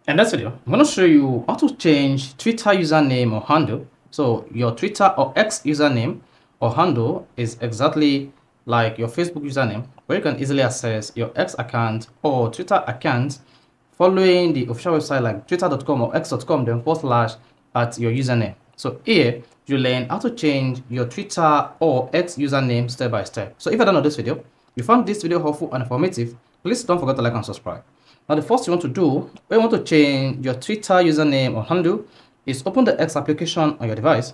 In this video, I'm going to show you how to change Twitter username or handle. So your Twitter or X username or handle is exactly like your Facebook username, where you can easily access your X account or Twitter account following the official website like twitter.com or x.com, then / at your username. So here you learn how to change your Twitter or X username step by step. So if you don't know this video, you found this video helpful and informative, please don't forget to like and subscribe. Now, the first you want to do when you want to change your Twitter username or handle is open the X application on your device.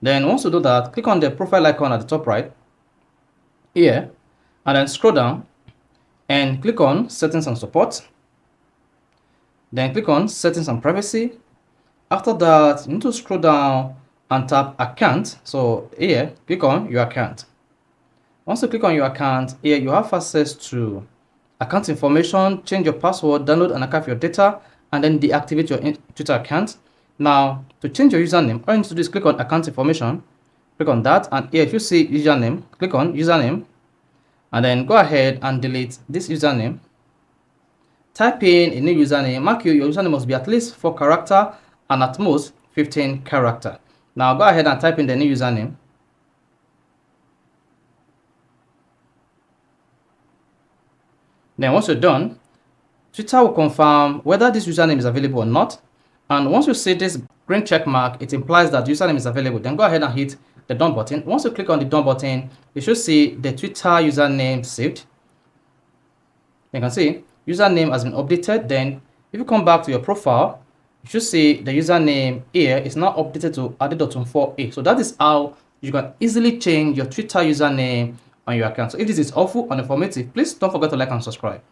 Then once you do that, click on the profile icon at the top right here, and then scroll down and click on settings and support. Then click on settings and privacy. After that, you need to scroll down and tap account. So here, click on your account. Once you click on your account, here you have access to account information, change your password, download and archive your data, and then deactivate your Twitter account. Now, to change your username, all you need to do is click on account information, click on that, and here if you see username, click on username, and then go ahead and delete this username. Type in a new username. Mark your username must be at least 4 character and at most 15 character. Now go ahead and type in the new username. Then once you're done, Twitter will confirm whether this username is available or not. And once you see this green check mark, it implies that username is available. Then go ahead and hit the done button. Once you click on the done button, you should see the Twitter username saved. You can see username has been updated. Then if you come back to your profile, you should see the username here is now updated to ade.4a. So that is how you can easily change your Twitter username on your account. So if this is helpful and informative, please don't forget to like and subscribe.